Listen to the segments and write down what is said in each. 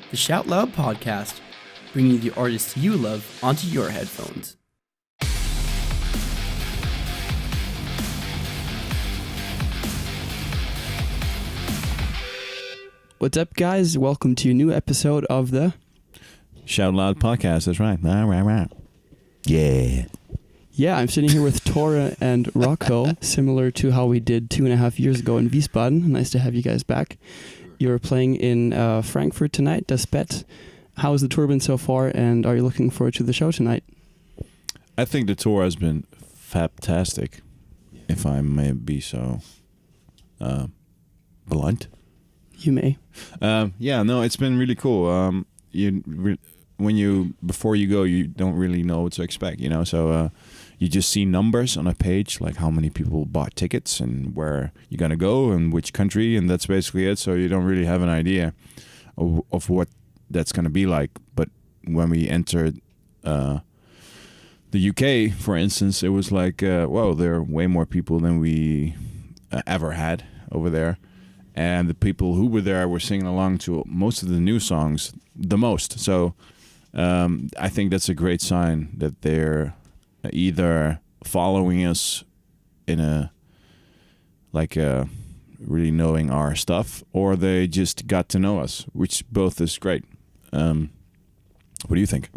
the Shout Loud podcast, bringing the artists you love onto your headphones. What's up, guys? Welcome to a new episode of the Shout Loud podcast. That's right. Yeah. Yeah, I'm sitting here with Torre and Rocco, similar to how we did 2.5 years ago in Wiesbaden. Nice to have you guys back. You're playing in Frankfurt tonight, Das Bett. How has the tour been so far, and are you looking forward to the show tonight? I think the tour has been fantastic, if I may be so blunt. You may. It's been really cool. Before you go, you don't really know what to expect, you know. So you just see numbers on a page, like how many people bought tickets and where you're gonna go and which country, and that's basically it. So you don't really have an idea of what that's gonna be like. But when we entered the UK, for instance, it was like, whoa, there are way more people than we ever had over there. And the people who were there were singing along to most of the new songs the most. So I think that's a great sign that they're either following us in really knowing our stuff, or they just got to know us, which both is great. What do you think?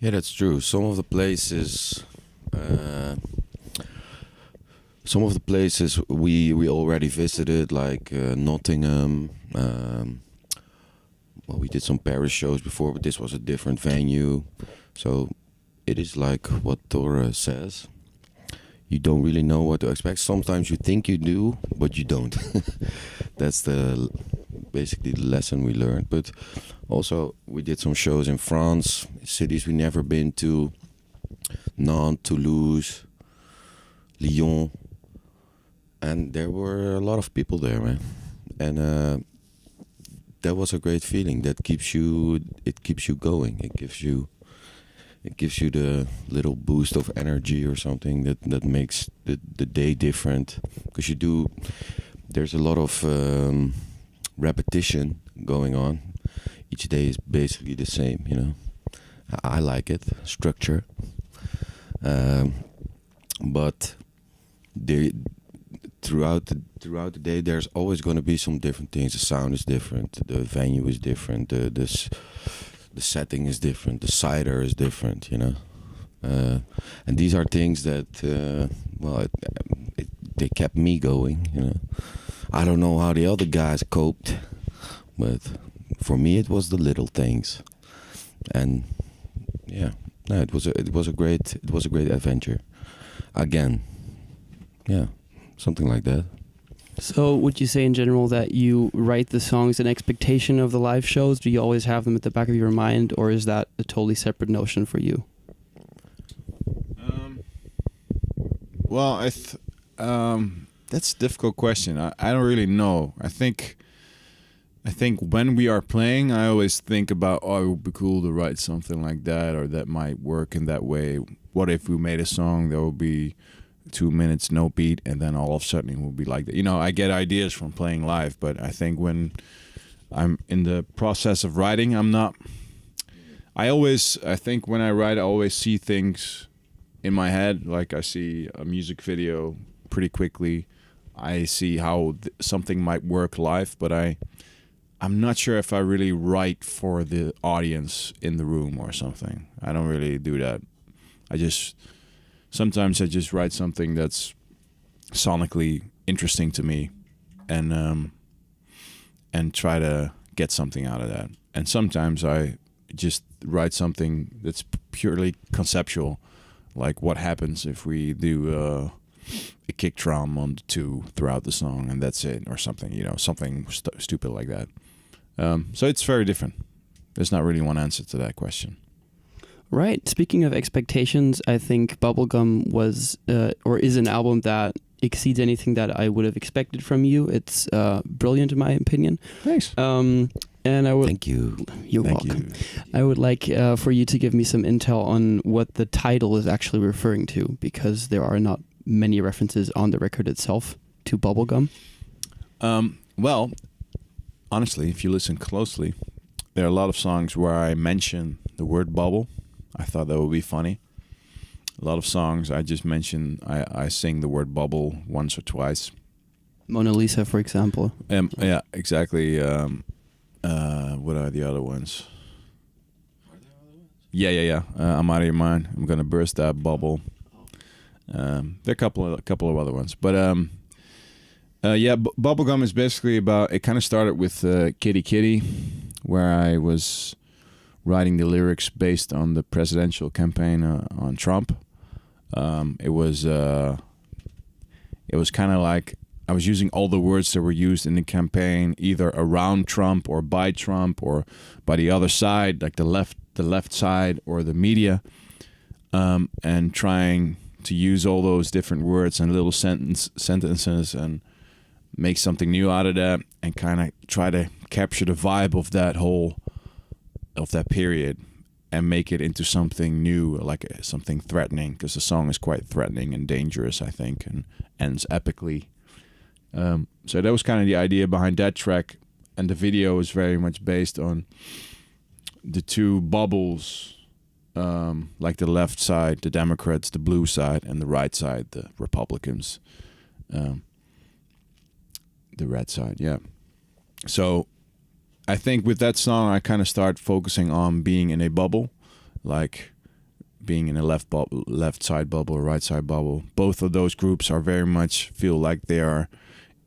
Yeah, that's true. Some of the places we already visited, like Nottingham. We did some Paris shows before, but this was a different venue. So it is like what Torre says. You don't really know what to expect. Sometimes you think you do, but you don't. That's basically the lesson we learned. But also we did some shows in France, cities we never been to. Nantes, Toulouse, Lyon. And there were a lot of people there, man. And that was a great feeling. It keeps you going. It gives you the little boost of energy or something that makes the day different. Because there's a lot of repetition going on. Each day is basically the same, you know. I like it, structure. But throughout the day, there's always going to be some different things. The sound is different, the venue is different, the setting is different, the cider is different, you know. And these are things that, they kept me going, you know. I don't know how the other guys coped, but for me it was the little things. And yeah, no, it was a great adventure. Again, yeah. Something like that. So would you say in general that you write the songs in expectation of the live shows? Do you always have them at the back of your mind, or is that a totally separate notion for you? That's a difficult question. I don't really know. I think when we are playing, I always think about, it would be cool to write something like that, or that might work in that way. What if we made a song that would be 2 minutes, no beat, and then all of a sudden it will be like that. You know, I get ideas from playing live, but I think when I'm in the process of writing, I think when I write, I always see things in my head. Like I see a music video pretty quickly. I see how something might work live, but I'm not sure if I really write for the audience in the room or something. I don't really do that. Sometimes I just write something that's sonically interesting to me, and try to get something out of that. And sometimes I just write something that's purely conceptual, like what happens if we do a kick drum on the 2 throughout the song, and that's it, or something, you know, something stupid like that. So it's very different. There's not really one answer to that question. Right. Speaking of expectations, I think Bubblegum was or is an album that exceeds anything that I would have expected from you. It's brilliant in my opinion. Thanks. And I would thank you. You're welcome. I would like for you to give me some intel on what the title is actually referring to, because there are not many references on the record itself to Bubblegum. Well, honestly, if you listen closely, there are a lot of songs where I mention the word bubble. I thought that would be funny. A lot of songs I just mention, I sing the word bubble once or twice. Mona Lisa, for example. Yeah, exactly. What are the other ones? Yeah. I'm out of your mind. I'm gonna burst that bubble. There are a couple of other ones, but bubblegum is basically about. It kind of started with Kitty Kitty, where I was writing the lyrics based on the presidential campaign on Trump. It was kind of like I was using all the words that were used in the campaign, either around Trump or by Trump or by the other side, like the left side or the media, and trying to use all those different words and little sentences and make something new out of that, and kind of try to capture the vibe of that period and make it into something new, like something threatening, because the song is quite threatening and dangerous, I think, and ends epically. So that was kind of the idea behind that track, and the video is very much based on the two bubbles, like the left side, the Democrats, the blue side, and the right side, the Republicans, the red side, yeah. So I think with that song, I kind of start focusing on being in a bubble, like being in a left side bubble or right side bubble. Both of those groups are very much feel like they are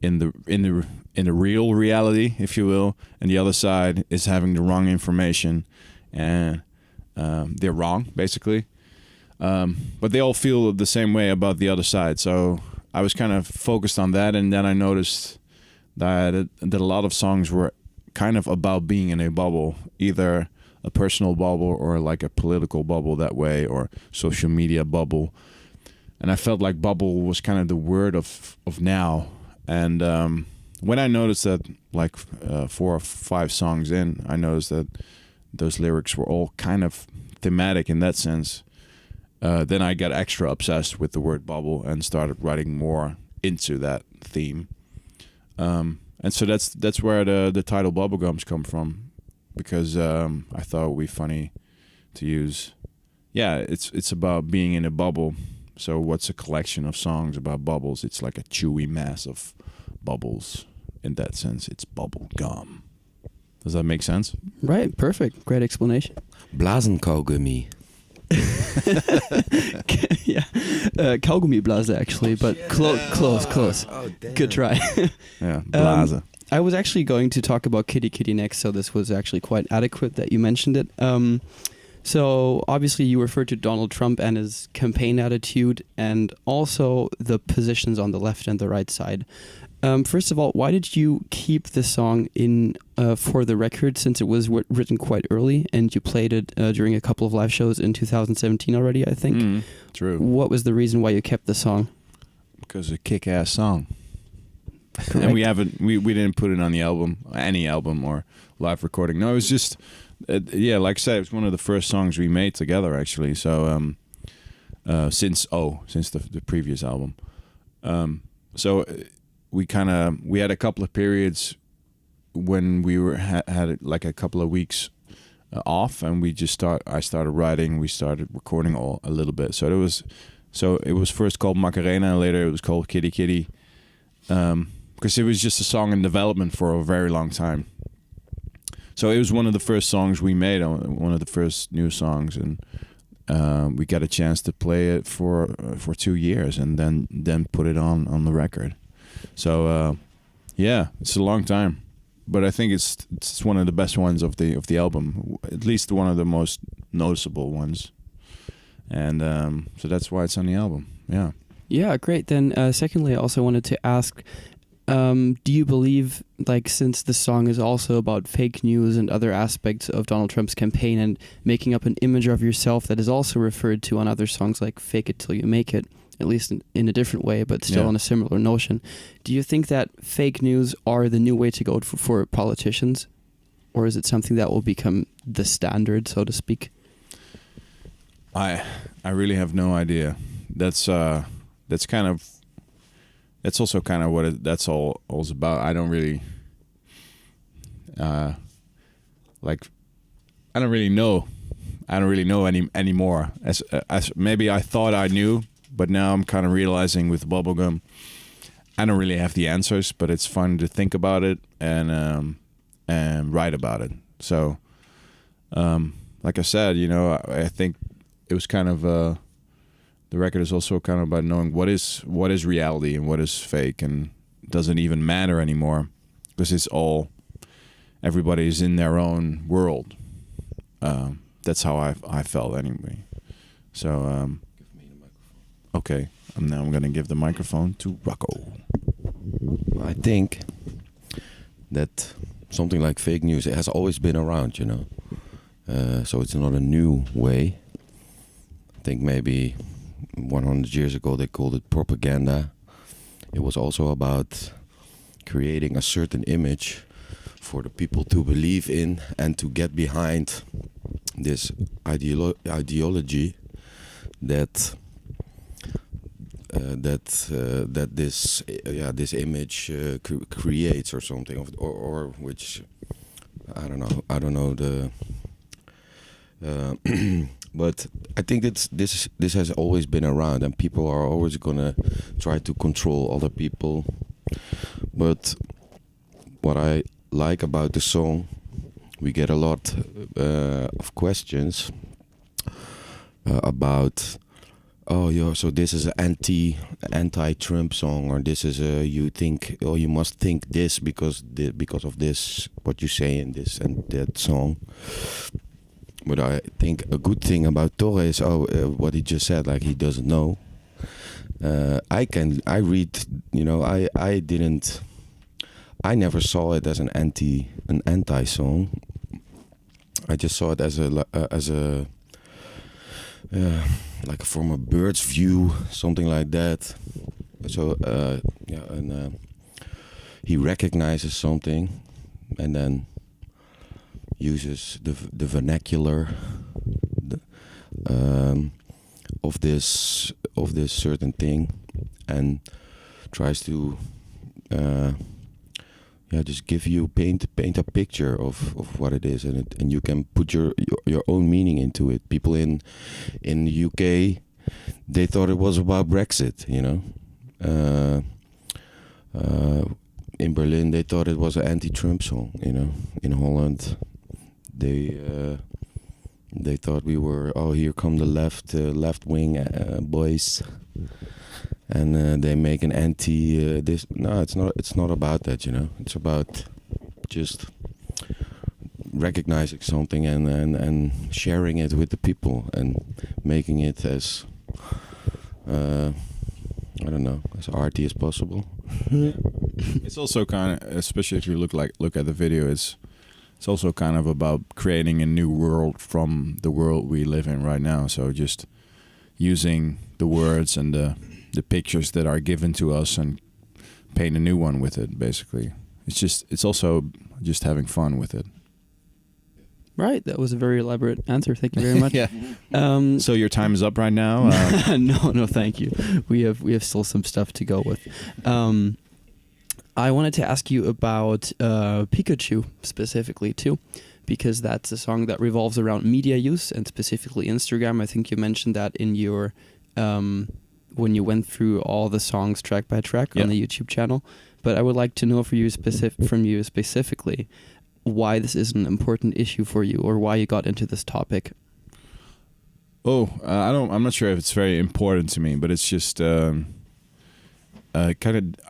in the real reality, if you will, and the other side is having the wrong information, and they're wrong basically. But they all feel the same way about the other side. So I was kind of focused on that, and then I noticed that a lot of songs were kind of about being in a bubble, either a personal bubble or like a political bubble that way, or social media bubble. And I felt like bubble was kind of the word of now. And when I noticed that, like 4 or 5 songs in, I noticed that those lyrics were all kind of thematic in that sense. Then I got extra obsessed with the word bubble and started writing more into that theme. And so that's where the title Bubblegums come from, because I thought it would be funny to use. Yeah, it's about being in a bubble. So what's a collection of songs about bubbles? It's like a chewy mass of bubbles. In that sense, it's bubble gum. Does that make sense? Right, perfect. Great explanation. Blasenkaugummi. Yeah, Kaugummi Blase actually, but close. Oh, damn. Good try. Yeah, Blase. I was actually going to talk about Kitty Kitty next, so this was actually quite adequate that you mentioned it. So obviously you referred to Donald Trump and his campaign attitude, and also the positions on the left and the right side. First of all, why did you keep the song in for the record, since it was written quite early and you played it during a couple of live shows in 2017 already, I think? True. What was the reason why you kept the song? Because it's a kick-ass song. Correct. And we didn't put it on the album, any album or live recording. No, it was just, like I said, it was one of the first songs we made together, actually. So since the previous album. So we had a couple of periods when we had like a couple of weeks off, and I started writing, we started recording a little bit. So it was first called Macarena, and later it was called Kitty Kitty. Because it was just a song in development for a very long time. So it was one of the first songs we made, one of the first new songs, and we got a chance to play it for 2 years, and then put it on the record. So it's a long time, but I think it's one of the best ones of the album, at least one of the most noticeable ones, and so that's why it's on the album. Yeah. Yeah, great. Then secondly, I also wanted to ask, do you believe, like, since the song is also about fake news and other aspects of Donald Trump's campaign and making up an image of yourself that is also referred to on other songs like Fake It Till You Make It, at least in a different way, but still on a similar notion, do you think that fake news are the new way to go for politicians? Or is it something that will become the standard, so to speak? I really have no idea. That's also kind of what that's all about. I don't really. like I don't really know. I don't really know anymore. As maybe I thought I knew, but now I'm kind of realizing with bubblegum, I don't really have the answers, but it's fun to think about it and write about it. So, like I said, you know, I think it was kind of the record is also kind of about knowing what is reality and what is fake, and it doesn't even matter anymore because it's all everybody's in their own world. That's how I felt anyway. So, Give me the microphone. okay, now I'm gonna give the microphone to Rocco. I think that something like fake news, it has always been around, you know. So it's not a new way. I think maybe 100 years ago they called it propaganda. It was also about creating a certain image for the people to believe in and to get behind this ideology that this image creates or something, or which I don't know the but I think this has always been around, and people are always gonna try to control other people. But what I like about the song, we get a lot of questions about, oh, so this is an anti-Trump song, or this is you must think this because of this, what you say in this and that song. But I think a good thing about Torre is what he just said, like he doesn't know. I read, you know, I never saw it as an anti song. I just saw it as a like from a bird's view, something like that. So he recognizes something and then uses the vernacular of this certain thing and tries to just paint a picture of what it is, and you can put your own meaning into it. People in the UK, they thought it was about Brexit, you know. In Berlin, they thought it was an anti-Trump song, you know. In Holland, they thought we were, here come the left wing boys, and they make an anti this. No, it's not about that, you know. It's about just recognizing something and sharing it with the people and making it as I don't know, as arty as possible. It's also kind of, especially if you look at the video, it's also kind of about creating a new world from the world we live in right now. So just using the words and the pictures that are given to us and paint a new one with it, basically. It's also just having fun with it. Right, that was a very elaborate answer. Thank you very much. Yeah. So your time is up right now. No, thank you. We have still some stuff to go with. I wanted to ask you about Pikachu specifically too, because that's a song that revolves around media use and specifically Instagram. I think you mentioned that in your when you went through all the songs track by track on the YouTube channel. But I would like to know from you specifically why this is an important issue for you, or why you got into this topic. I'm not sure if it's very important to me, but it's just I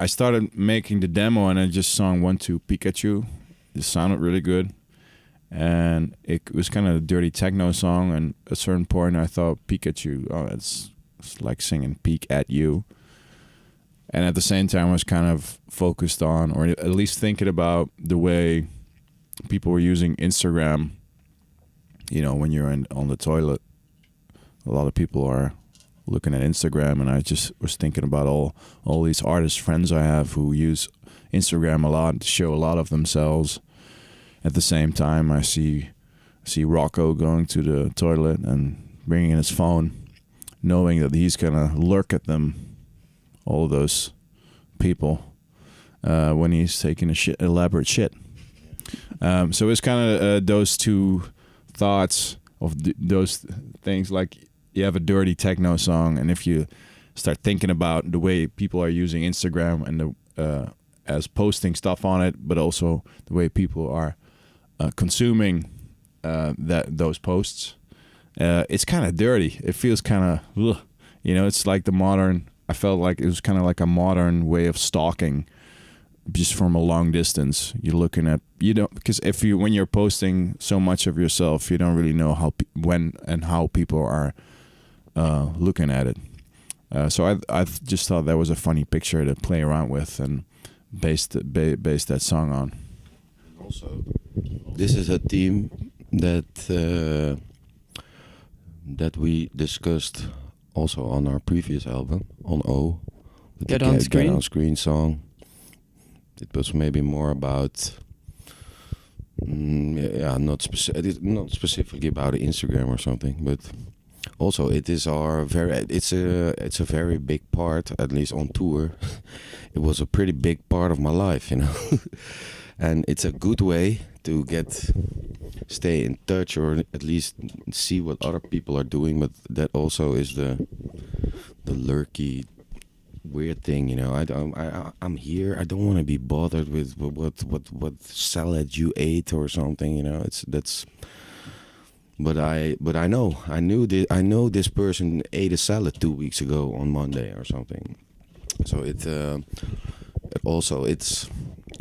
started making the demo and I just sung 1, 2 Pikachu. It sounded really good, and it was kind of a dirty techno song. And at a certain point I thought, Pikachu, it's like singing peek at you. And at the same time I was kind of focused on, or at least thinking about, the way people were using Instagram. You know, when you're on the toilet, a lot of people are looking at Instagram, and I just was thinking about all these artist friends I have who use Instagram a lot to show a lot of themselves. At the same time, I see Rocco going to the toilet and bringing in his phone, knowing that he's gonna lurk at them, all those people, when he's taking elaborate shit. So it's kind of those two thoughts of those things. Like you have a dirty techno song, and if you start thinking about the way people are using Instagram and as posting stuff on it, but also the way people are consuming those posts, it's kind of dirty. It feels kind of, it's like the modern. I felt like it was kind of like a modern way of stalking, just from a long distance. You're looking at, because when you're posting so much of yourself, you don't really know when and how people are looking at it. So I just thought that was a funny picture to play around with and base that song on. Also, this is a theme that we discussed also on our previous album, on O. Get on Screen. Get on Screen song. It was maybe more about, not specifically about Instagram or something, but also it is it's a very big part, at least on tour. It was a pretty big part of my life, and it's a good way to stay in touch, or at least see what other people are doing. But that also is the lurky weird thing, I'm here. I don't want to be bothered with what salad you ate or something, But I know this person ate a salad 2 weeks ago on Monday or something. So it's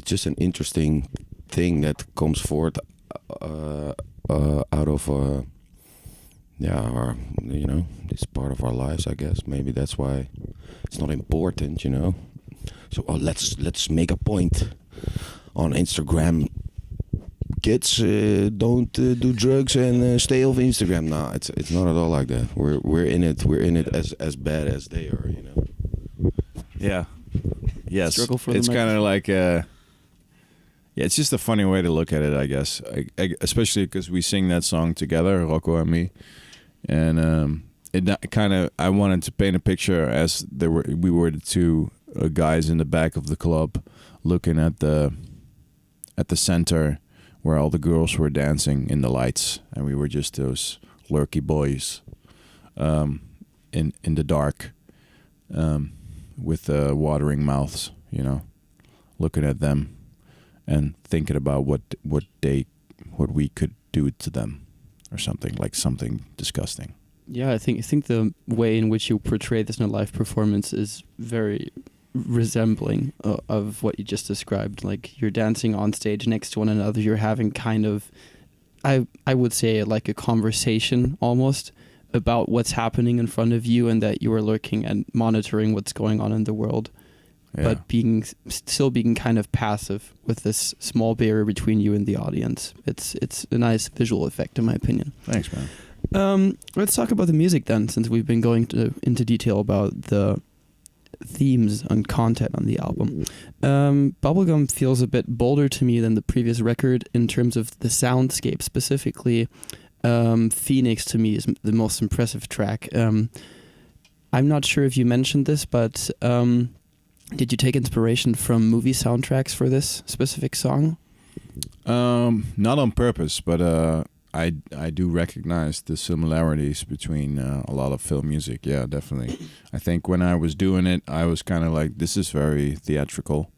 just an interesting thing that comes forth out of it's part of our lives, I guess. Maybe that's why it's not important, So let's make a point on Instagram. Kids, don't do drugs and stay off Instagram. No, it's not at all like that. We're in it as bad as they are, Yeah. Yes. Struggle for it's kind of like it's just a funny way to look at it, I guess. Especially because we sing that song together, Rocco and me, and I wanted to paint a picture as we were the two guys in the back of the club, looking at the center where all the girls were dancing in the lights, and we were just those lurky boys in the dark with watering mouths, looking at them and thinking about what we could do to them, or something disgusting. Yeah, I think the way in which you portray this in a live performance is very resembling of what you just described. Like, you're dancing on stage next to one another. You're having kind of, I would say, like a conversation almost about what's happening in front of you, and that you are looking and monitoring what's going on in the world, but still being kind of passive with this small barrier between you and the audience. It's a nice visual effect, in my opinion. Thanks, man. Let's talk about the music then, since we've been going into detail about the themes and content on the album. Bubblegum feels a bit bolder to me than the previous record in terms of the soundscape. Specifically, Phoenix to me is the most impressive track. I'm not sure if you mentioned this, but did you take inspiration from movie soundtracks for this specific song? Not on purpose, but I do recognize the similarities between a lot of film music. Yeah, definitely. I think when I was doing it, I was kind of like, this is very theatrical.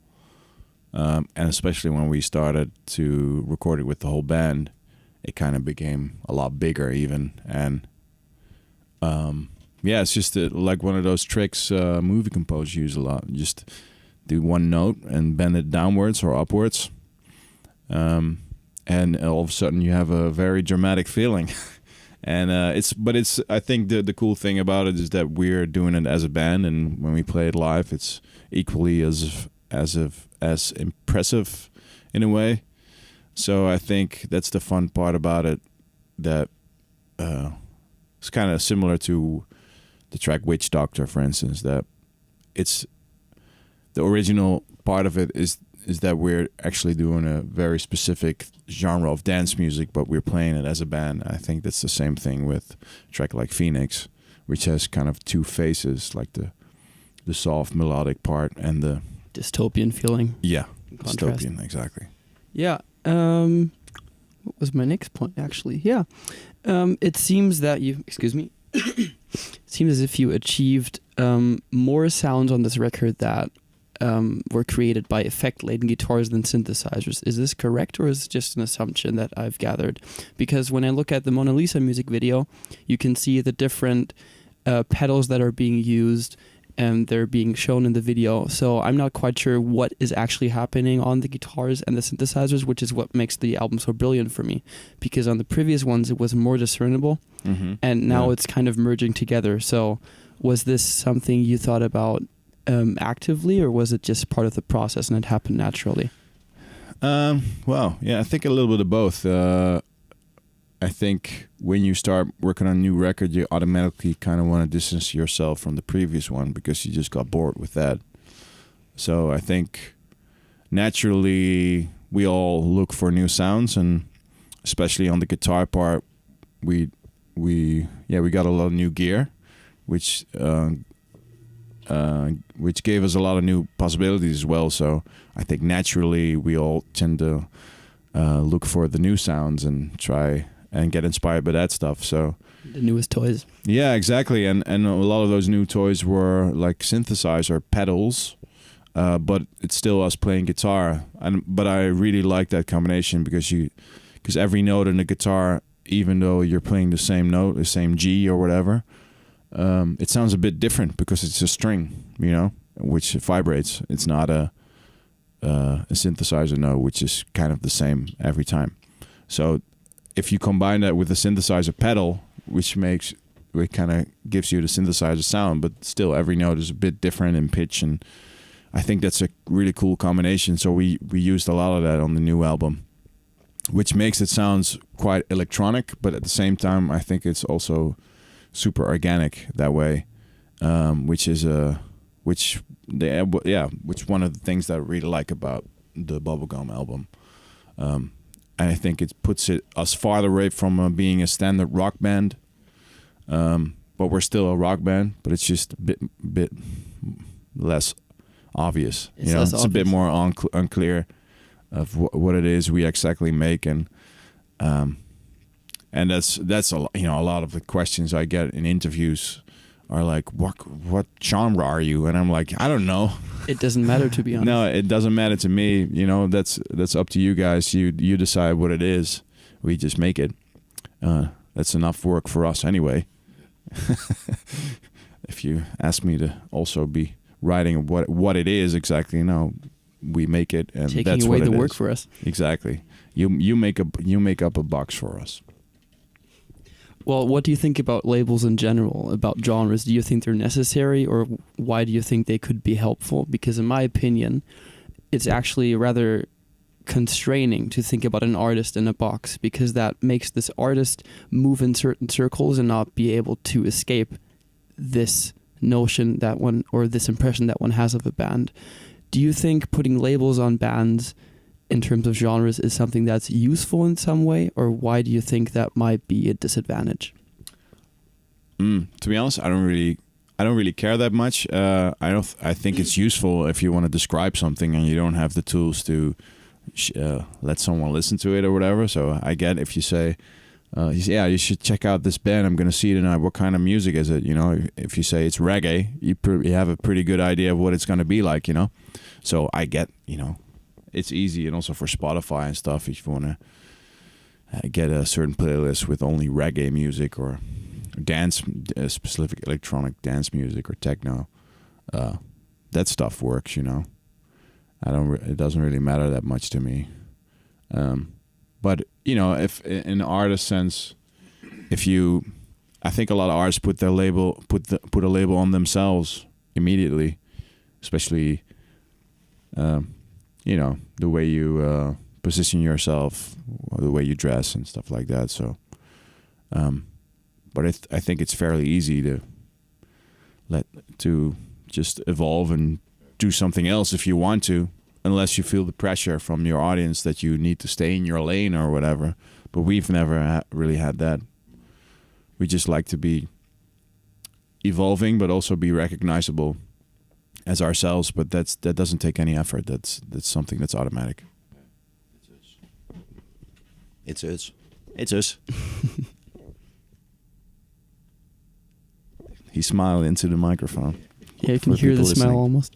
And especially when we started to record it with the whole band, it kind of became a lot bigger even. And it's just like one of those tricks movie composers use a lot. Just do one note and bend it downwards or upwards. And all of a sudden you have a very dramatic feeling. And I think the cool thing about it is that we're doing it as a band, and when we play it live, it's equally as impressive in a way. So I think that's the fun part about it, that it's kind of similar to the track Witch Doctor, for instance, that it's the original part of it is that we're actually doing a very specific genre of dance music, but we're playing it as a band. I think that's the same thing with a track like Phoenix, which has kind of two faces, like the soft melodic part and the dystopian feeling. Yeah, Contrast. dystopian, exactly. Yeah, What was my next point, actually? Yeah. It seems that you, excuse me, it seems as if you achieved more sounds on this record that were created by effect-laden guitars than synthesizers. Is this correct, or is it just an assumption that I've gathered? Because when I look at the Mona Lisa music video, you can see the different pedals that are being used, and they're being shown in the video. So I'm not quite sure what is actually happening on the guitars and the synthesizers, which is what makes the album so brilliant for me. Because on the previous ones, it was more discernible, and now it's kind of merging together. So was this something you thought about actively, or was it just part of the process and it happened naturally? Well, yeah, I think a little bit of both. I think when you start working on a new record, you automatically kind of want to distance yourself from the previous one because you just got bored with that. So I think naturally we all look for new sounds, and especially on the guitar part, we got a lot of new gear, which gave us a lot of new possibilities as well. So I think naturally we all tend to look for the new sounds and try and get inspired by that stuff. So the newest toys. Yeah, exactly. And a lot of those new toys were like synthesizer pedals, but it's still us playing guitar. But I really like that combination because every note in the guitar, even though you're playing the same note, the same G or whatever, it sounds a bit different because it's a string, which vibrates. It's not a synthesizer note, which is kind of the same every time. So if you combine that with the synthesizer pedal, which kind of gives you the synthesizer sound, but still every note is a bit different in pitch, and I think that's a really cool combination. So we used a lot of that on the new album, which makes it sounds quite electronic, but at the same time, I think it's also super organic that way, which one of the things that I really like about the Bubblegum album. And I think it puts us farther away from being a standard rock band, but we're still a rock band, but it's just a bit less obvious. It's a bit more unclear of what it is we exactly make, and that's a lot of the questions I get in interviews are like, what genre are you? And I'm like, I don't know. It doesn't matter, to be honest. No, it doesn't matter to me. That's up to you guys. You decide what it is. We just make it. That's enough work for us anyway. If you ask me to also be writing what it is exactly, we make it, and taking that's away what the it work is. for us. Exactly. You make up a box for us. Well, what do you think about labels in general, about genres? Do you think they're necessary, or why do you think they could be helpful? Because in my opinion, it's actually rather constraining to think about an artist in a box, because that makes this artist move in certain circles and not be able to escape this notion that one, or this impression that one has of a band. Do you think putting labels on bands in terms of genres is something that's useful in some way, or why do you think that might be a disadvantage? To be honest, I don't really care that much. I think it's useful if you want to describe something and you don't have the tools to let someone listen to it or whatever. So I get if you say, you should check out this band, I'm going to see tonight. What kind of music is it? If you say it's reggae, you have a pretty good idea of what it's going to be like. So I get, it's easy, and also for Spotify and stuff, if you want to get a certain playlist with only reggae music or dance, specific electronic dance music or techno, that stuff works. It doesn't really matter that much to me. But if in the artist sense, I think a lot of artists put a label on themselves immediately, especially. The way you position yourself, or the way you dress and stuff like that. So, but I think it's fairly easy to just evolve and do something else if you want to, unless you feel the pressure from your audience that you need to stay in your lane or whatever. But we've never really had that. We just like to be evolving, but also be recognizable as ourselves, but that doesn't take any effort. That's something that's automatic. It's us. It's us. He smiled into the microphone. Yeah, you can For hear the people smell listening.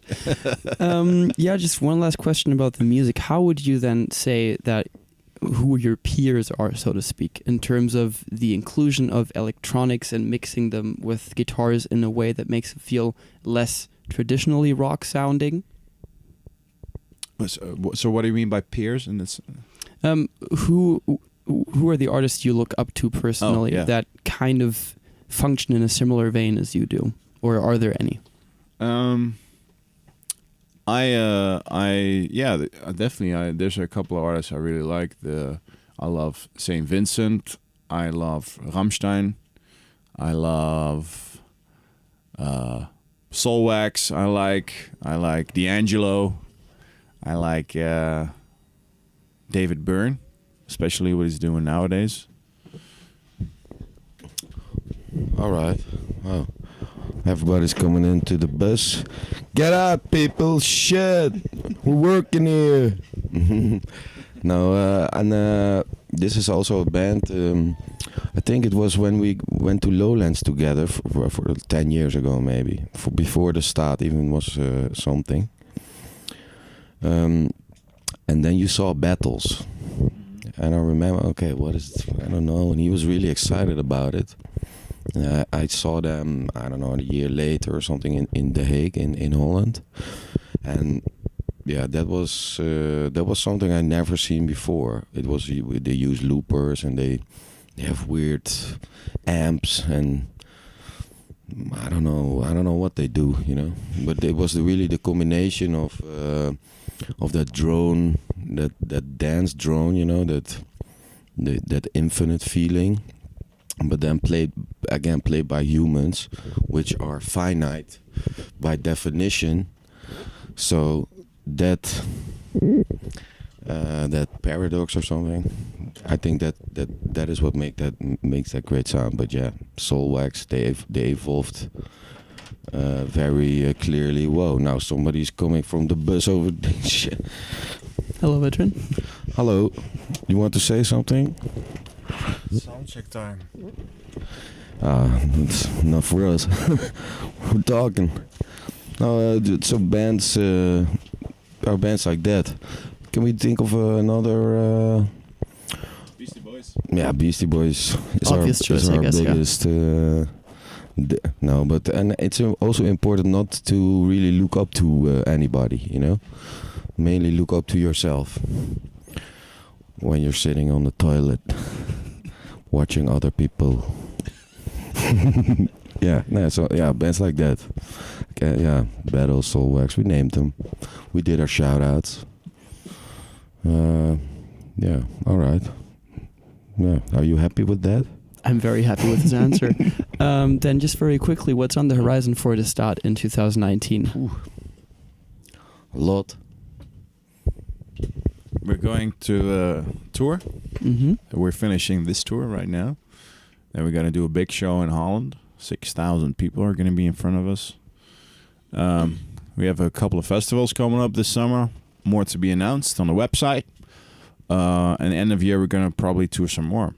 almost. Yeah, just one last question about the music. How would you then say that who your peers are, so to speak, in terms of the inclusion of electronics and mixing them with guitars in a way that makes it feel less traditionally rock sounding? So what do you mean by peers in this? Who are the artists you look up to personally that kind of function in a similar vein as you do, or are there any? Definitely. There's a couple of artists I really like. I love Saint Vincent. I love Rammstein. I love Soulwax. I like D'Angelo. I like David Byrne, especially what he's doing nowadays. All right. Wow. Everybody's coming into the bus. Get out, people! Shit, we're working here. This is also a band. I think it was when we went to Lowlands together for 10 years ago, maybe. Before the Staat even was something. And then you saw Battles. And I remember, okay, what is it? I don't know. And he was really excited about it. I saw them, I don't know, a year later or something in The Hague in Holland. And yeah, that was something I never seen before. It was, they use loopers and they have weird amps and I don't know what they do, you know. But it was really the combination of that drone, that dance drone, you know, that infinite feeling, but then played by humans, which are finite by definition. So that paradox or something, I think that is what makes that great sound. But yeah, Soulwax, they evolved very clearly. Whoa! Now somebody's coming from the bus over. Shit. Hello, veteran. Hello. You want to say something? Sound check time. It's not for us. We're talking. No, so bands are bands like that. Can we think of another? Beastie Boys. Yeah, Beastie Boys is Obvious choice, I guess, biggest. No, but and it's also important not to really look up to anybody. You know, mainly look up to yourself when you're sitting on the toilet, watching other people. Bands like that. Okay, yeah, Battle, Soulwax, we named them. We did our shout-outs. All right. Yeah, are you happy with that? I'm very happy with his answer. Then just very quickly, what's on the horizon for the Staat in 2019? Ooh. A lot. We're going to tour. Mm-hmm. We're finishing this tour right now. Then we're going to do a big show in Holland. 6,000 people are going to be in front of us. We have a couple of festivals coming up this summer. More to be announced on the website. And the end of year, we're going to probably tour some more.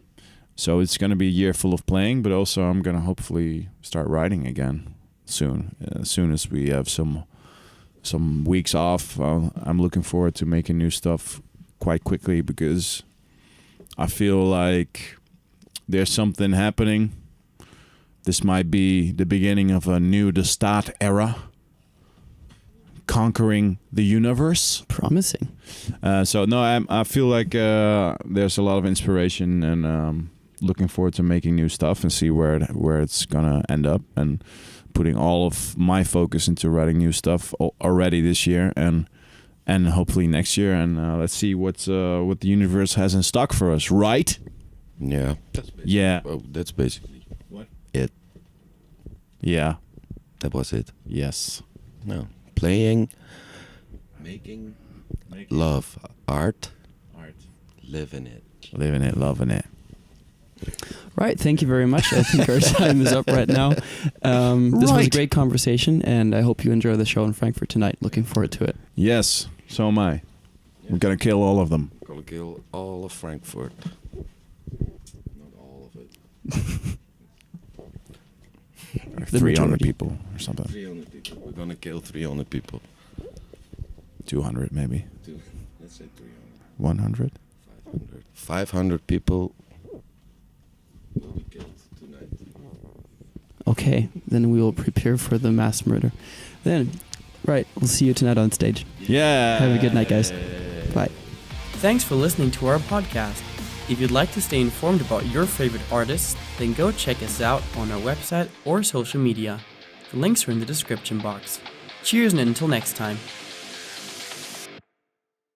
So it's going to be a year full of playing, but also I'm going to hopefully start writing again soon. As soon as we have some weeks off, I'm looking forward to making new stuff quite quickly because I feel like there's something happening. This might be the beginning of a new The Staat era, conquering the universe. Promising. I feel like there's a lot of inspiration and looking forward to making new stuff and see where it's gonna end up and putting all of my focus into writing new stuff already this year and hopefully next year. And let's see what the universe has in stock for us, right? Yeah. That's basically what it. Yeah. That was it. Yes. No. Playing, making, love, art, living it, loving it. Right, thank you very much. I think our time is up right now. This was a great conversation, and I hope you enjoy the show in Frankfurt tonight. Looking forward to it. Yes, so am I. We're gonna kill all of them. gonna kill all of Frankfurt. Not all of it. Like The 300 majority. people or something. 300 people. We're gonna kill 300 people. 200 maybe. Let's say 300. 100. 500. 500 people will be killed tonight. Okay, then we will prepare for the mass murder. Then, right, we'll see you tonight on stage. Yeah. Have a good night, guys. Bye. Thanks for listening to our podcast. If you'd like to stay informed about your favorite artists, then go check us out on our website or social media. The links are in the description box. Cheers and until next time.